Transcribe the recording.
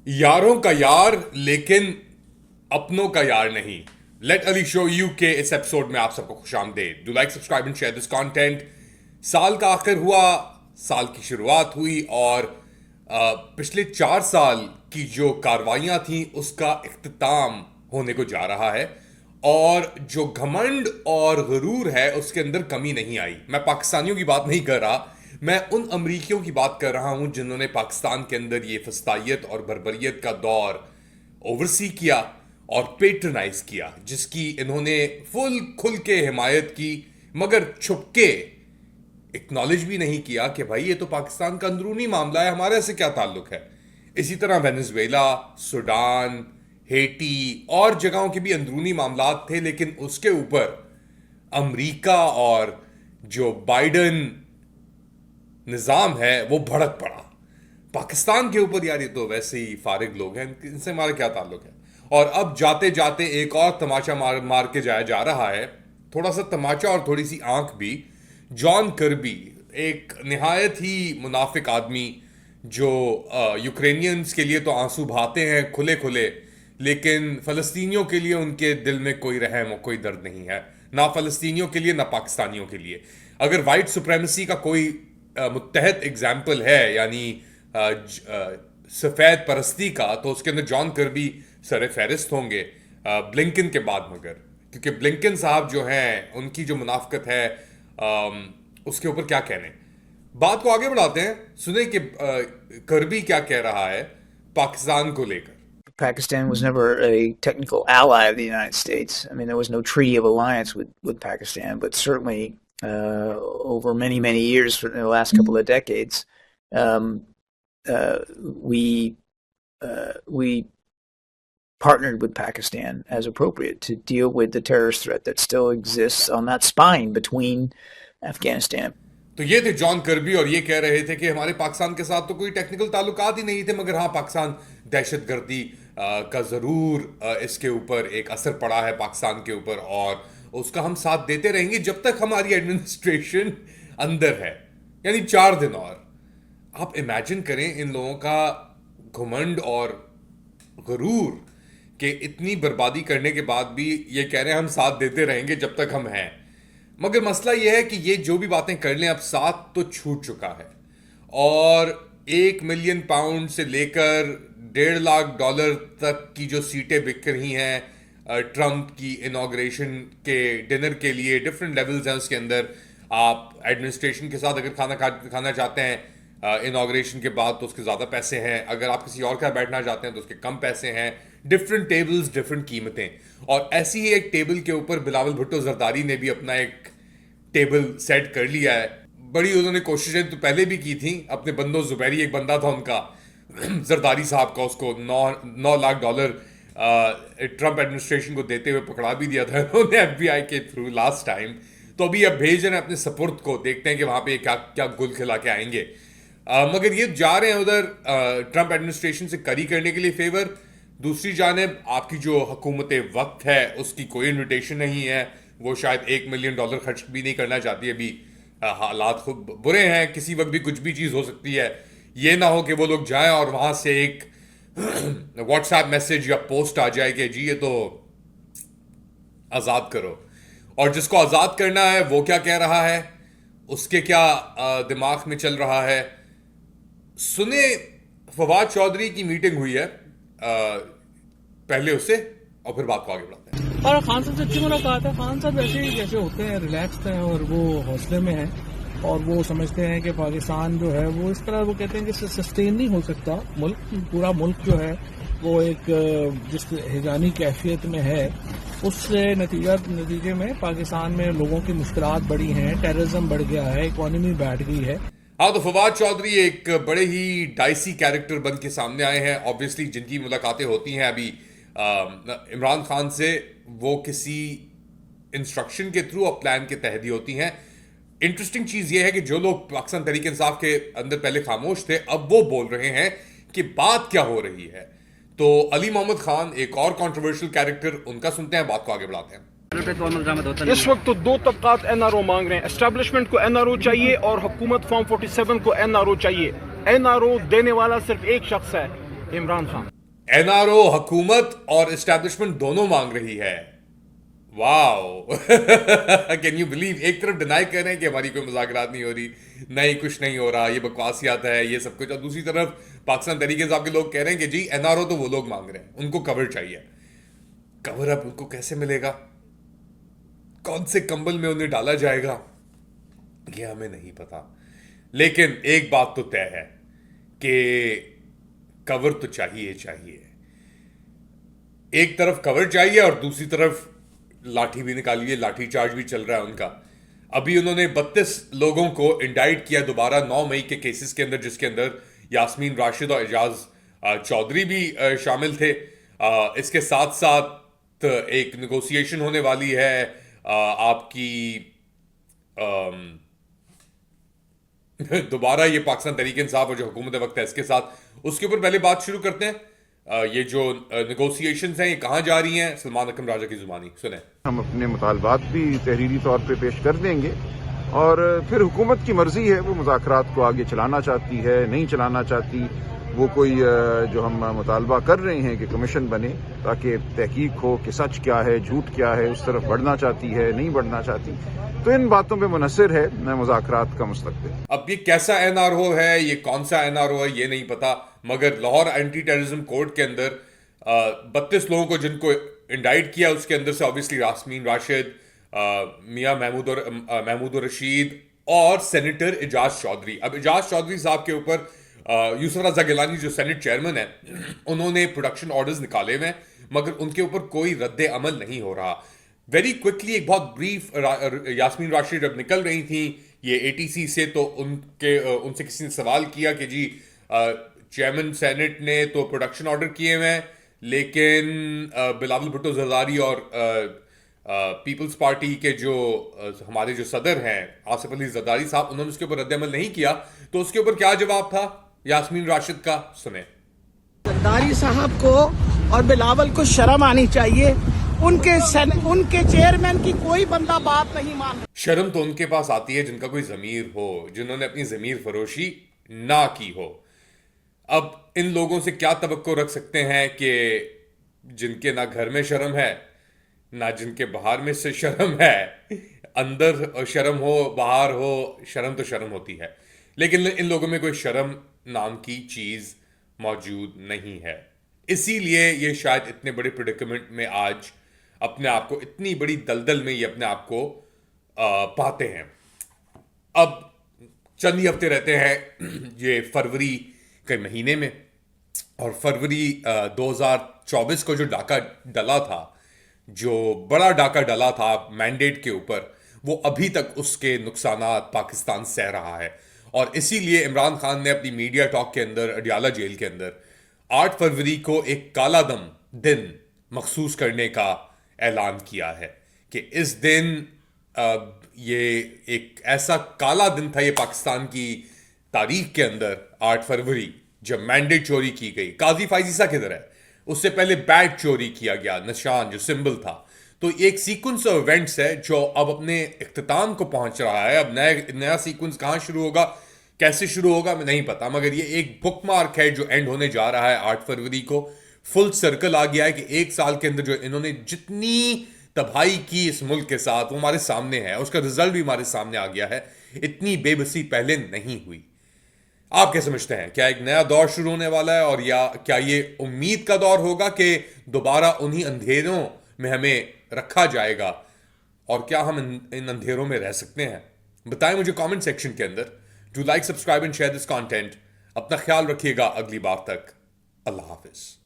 यारों का यार लेकिन अपनों का यार नहीं। लेट अली शो यू के इस एपिसोड में आप सबको खुशामदीद। Do like subscribe and share this content. साल का आखिर हुआ, साल की शुरुआत हुई और पिछले 4 साल की जो कार्रवाइयां थी उसका इख्तिताम होने को जा रहा है। और जो घमंड और गरूर है उसके अंदर कमी नहीं आई। मैं पाकिस्तानियों की बात नहीं कर रहा, मैं उन अमरीकियों की बात कर रहा हूं जिन्होंने पाकिस्तान के अंदर ये फस्तायत और बर्बरियत का दौर ओवरसी किया और पेट्रनाइज किया, जिसकी इन्होंने फुल खुल के हिमायत की, मगर छुपके एक्नॉलेज भी नहीं किया कि भाई ये तो पाकिस्तान का अंदरूनी मामला है, हमारे से क्या ताल्लुक है। इसी तरह वेनेजुएला, सूडान, हेटी और जगहों के भी अंदरूनी मामला थे, लेकिन उसके ऊपर अमेरिका और जो बाइडन निज़ाम है वो भड़क पड़ा। पाकिस्तान के ऊपर यार ये तो वैसे ही फारिग लोग हैं, इनसे हमारा क्या ताल्लुक है। और अब जाते जाते एक और तमाचा मार मार के जाया जा रहा है, थोड़ा सा तमाचा और थोड़ी सी आंख भी। जॉन कर्बी, एक निहायत ही मुनाफिक आदमी जो यूक्रेनियंस के लिए तो आंसू बहाते हैं खुले खुले, लेकिन फ़लस्तीनियों के लिए उनके दिल में कोई रहम और कोई दर्द नहीं है, ना फ़लस्तीनियों के लिए ना पाकिस्तानियों के लिए। अगर वाइट सुप्रेमेसी का कोई मुत्तहद एग्जाम्पल है, यानी सफ़ेद परस्ती का, तो उसके अंदर जॉन कर्बी सर फहरिस्त होंगे ब्लिंकन के बाद। मगर क्योंकि ब्लिंकन साहब जो हैं उनकी जो मुनाफकत है, उसके ऊपर क्या कहने। बात को आगे बढ़ाते हैं, सुने कि कर्बी क्या कह रहा है पाकिस्तान को लेकर। Pakistan was never a technical ally of the United States. I mean, there was no treaty of alliance with Pakistan, but certainly over many, many years, for the last couple of decades, um, uh, we we partnered with Pakistan as appropriate to deal with the terrorist threat that still exists on that spine between Afghanistan. तो ये थे John Kirby और ये कह रहे थे कि हमारे पाकिस्तान के साथ तो कोई टेक्निकल ताल्लुकात ही नहीं थे, मगर हाँ पाकिस्तान दहशतगर्दी का ज़रूर इसके ऊपर एक असर पड़ा है पाकिस्तान के ऊपर, और उसका हम साथ देते रहेंगे जब तक हमारी एडमिनिस्ट्रेशन अंदर है, यानी 4 दिन और। आप इमेजिन करें इन लोगों का घुमंड और गरूर कि इतनी बर्बादी करने के बाद भी ये कह रहे हैं हम साथ देते रहेंगे जब तक हम हैं। मगर मसला यह है कि ये जो भी बातें कर लें, अब साथ तो छूट चुका है। और 1 मिलियन पाउंड से लेकर $1.5 लाख तक की जो सीटें बिक रही हैं ट्रंप की इनॉग्रेशन के डिनर के लिए, डिफरेंट लेवल्स हैं उसके अंदर। आप एडमिनिस्ट्रेशन के साथ अगर खाना चाहते हैं इनॉग्रेशन के बाद तो उसके ज़्यादा पैसे हैं, अगर आप किसी और का बैठना चाहते हैं तो उसके कम पैसे हैं। डिफरेंट टेबल्स, डिफरेंट कीमतें। और ऐसी ही एक टेबल के ऊपर बिलावल भुट्टो जरदारी ने भी अपना एक टेबल सेट कर लिया है। बड़ी उन्होंने कोशिशें तो पहले भी की थी, अपने बंदों, जुबैरी एक बंदा था उनका जरदारी साहब का, उसको 9 लाख डॉलर ट्रंप एडमिनिस्ट्रेशन को देते हुए पकड़ा भी दिया था उन्होंने FBI के थ्रू लास्ट टाइम। तो अभी अब भेज रहे हैं अपने सपुर्द को, देखते हैं कि वहां पे क्या क्या गुल खिला के आएंगे। मगर ये जा रहे हैं उधर ट्रंप एडमिनिस्ट्रेशन से करी करने के लिए फेवर। दूसरी जानिब आपकी जो हुकूमत वक्त है उसकी कोई इन्विटेशन नहीं है, वो शायद $1 मिलियन खर्च भी नहीं करना चाहती अभी। हालात खूब बुरे हैं, किसी वक्त भी कुछ भी चीज़ हो सकती है। ये ना हो कि वो लोग जाएं और वहां से एक व्हाट्सएप मैसेज या पोस्ट आ जाए कि जी ये तो आज़ाद करो। और जिसको आज़ाद करना है वो क्या कह रहा है, उसके क्या दिमाग में चल रहा है, सुने। फवाद चौधरी की मीटिंग हुई है पहले उससे, और फिर बात को आगे बढ़ाते हैं। और खान साहब से अच्छी मुलाकात है। खान साहब ऐसे ही जैसे होते हैं, रिलैक्स्ड हैं और वो हौसले में हैं, और वो समझते हैं कि पाकिस्तान जो है वो इस तरह, वो कहते हैं कि सस्टेन नहीं हो सकता मुल्क, पूरा मुल्क जो है वो एक जिस हिजानी कैफियत में है, उससे नतीजे में पाकिस्तान में लोगों की मुश्किलात बढ़ी हैं, टेररिज्म बढ़ गया है, इकोनॉमी बैठ गई है। हाँ, तो फवाद चौधरी एक बड़े ही डाइसी कैरेक्टर बन के सामने आए हैं। ऑब्वियसली जिनकी मुलाकातें होती हैं अभी इमरान खान से, वो किसी इंस्ट्रक्शन के थ्रू और प्लान के तहत ही होती हैं। इंटरेस्टिंग चीज़ ये है कि जो लोग पाकिस्तान तहरीक इंसाफ के अंदर पहले खामोश थे, अब वो बोल रहे हैं कि बात क्या हो रही है। तो अली मोहम्मद खान, एक और कंट्रोवर्शियल कैरेक्टर, उनका सुनते हैं, बात को आगे बढ़ाते हैं। इस वक्त तो दो तबकात NRO मांग रहे हैं। एस्टेब्लिशमेंट को NRO चाहिए और हुकूमत फॉर्म 47 को NRO चाहिए। NRO देने वाला सिर्फ एक शख्स है, इमरान खान। एनआरओ हुकूमत और एस्टैब्लिशमेंट दोनों मांग रही है। वाओ कैन यू बिलीव, एक तरफ डिनाई कर रहे हैं कि हमारी कोई मुज़ाकरात नहीं हो रही, नहीं कुछ नहीं हो रहा, ये बकवासियात है, ये सब कुछ, और दूसरी तरफ पाकिस्तान तहरीक इंसाफ के लोग कह रहे हैं कि जी एनआरओ तो वो लोग मांग रहे हैं, उनको कवर चाहिए। कवर अप उनको कैसे मिलेगा, कौन से कंबल में उन्हें डाला जाएगा, ये हमें नहीं पता। लेकिन एक बात तो तय है कि कवर तो चाहिए चाहिए। एक तरफ कवर चाहिए और दूसरी तरफ लाठी भी निकाली है, लाठी चार्ज भी चल रहा है उनका। अभी उन्होंने 32 लोगों को इंडाइट किया दोबारा 9 मई के केसेस के अंदर, जिसके अंदर यास्मीन राशिद और एजाज चौधरी भी शामिल थे। इसके साथ साथ एक नेगोशिएशन होने वाली है आपकी दोबारा ये पाकिस्तान तहरीक इंसाफ और जो हुकूमत वक्त है इसके साथ, उसके ऊपर पहले बात शुरू करते हैं। ये जो नेगोशिएशंस हैं ये कहाँ जा रही हैं, सलमान अकरम राजा की जुबानी सुने। हम अपने मुतालबात भी तहरीरी तौर पे पेश कर देंगे और फिर हुकूमत की मर्जी है, वो मुज़ाकरात को आगे चलाना चाहती है, नहीं चलाना चाहती। वो कोई जो हम मुतालबा कर रहे हैं कि कमीशन बने ताकि तहकीक हो कि सच क्या है झूठ क्या है, उस तरफ बढ़ना चाहती है, नहीं बढ़ना चाहती, तो इन बातों पे मुनसर है मुज़ाकरात का मुस्तक़बिल। अब ये कैसा एनआरओ है, ये कौन सा एनआरओ है, ये नहीं पता, मगर लाहौर एंटी टेररिज्म कोर्ट के अंदर 32 लोगों को जिनको इंडाइट किया उसके अंदर से ऑब्वियसली यास्मीन राशिद, मियां महमूद रशीद और सेनेटर एजाज चौधरी। अब एजाज चौधरी साहब के ऊपर यूसुफ रजा गिलानी जो सेनेट चेयरमैन है, उन्होंने प्रोडक्शन ऑर्डर्स निकाले हुए, मगर उनके ऊपर कोई रद्द अमल नहीं हो रहा। वेरी क्विकली एक बहुत ब्रीफ, यास्मीन राशिद जब निकल रही थी ये एटीसी से, तो उनसे किसी ने सवाल किया कि जी चेयरमैन सेनेट ने तो प्रोडक्शन ऑर्डर किए हुए हैं, लेकिन बिलावल भुट्टो जरदारी और पीपल्स पार्टी के जो हमारे जो सदर हैं आसिफ अली जरदारी साहब, उन्होंने उसके ऊपर रद्द अमल नहीं किया। तो उसके ऊपर क्या जवाब था यास्मीन राशिद का, सुने। जरदारी साहब को और बिलावल को शर्म आनी चाहिए, उनके चेयरमैन की कोई बंदा बात नहीं मान। शर्म तो उनके पास आती है जिनका कोई जमीर हो, जिन्होंने अपनी जमीर फरोशी ना की हो। अब इन लोगों से क्या तवक्को रख सकते हैं कि जिनके ना घर में शर्म है ना जिनके बाहर में से शर्म है, अंदर शर्म हो बाहर हो, शर्म तो शर्म होती है, लेकिन इन लोगों में कोई शर्म नाम की चीज मौजूद नहीं है। इसीलिए ये शायद इतने बड़े प्रेडिकमेंट में आज अपने आप को, इतनी बड़ी दलदल में ये अपने आप को पाते हैं। अब चंद ही हफ्ते रहते हैं ये फरवरी के महीने में, और फरवरी 2024 को जो डाका डला था, जो बड़ा डाका डला था मैंडेट के ऊपर, वो अभी तक उसके नुकसानात पाकिस्तान सह रहा है। और इसीलिए इमरान खान ने अपनी मीडिया टॉक के अंदर अडियाला जेल के अंदर 8 फरवरी को एक काला दम दिन मखसूस करने का ऐलान किया है कि इस दिन ये एक ऐसा काला दिन था ये पाकिस्तान की तारीख के अंदर, 8 फरवरी, जब मैंडेट चोरी की गई। काजी फाइजीसा किधर है, उससे पहले बैट चोरी किया गया, निशान जो सिंबल था। तो एक सीक्वेंस ऑफ इवेंट्स है जो अब अपने इख्तिताम को पहुंच रहा है। अब नया सीक्वेंस कहां शुरू होगा, कैसे शुरू होगा, मैं नहीं पता, मगर ये एक बुकमार्क है जो एंड होने जा रहा है 8 फरवरी को। फुल सर्कल आ गया है कि एक साल के अंदर जो इन्होंने जितनी तबाही की इस मुल्क के साथ, वो हमारे सामने है, उसका रिजल्ट भी हमारे सामने आ गया है। इतनी बेबसी पहले नहीं हुई। आप क्या समझते हैं, क्या एक नया दौर शुरू होने वाला है, और या क्या ये उम्मीद का दौर होगा कि दोबारा उन्हीं अंधेरों में हमें रखा जाएगा, और क्या हम इन अंधेरों में रह सकते हैं? बताएं मुझे कमेंट सेक्शन के अंदर। Do like, subscribe and share this content. अपना ख्याल रखिएगा, अगली बार तक अल्लाह हाफिज।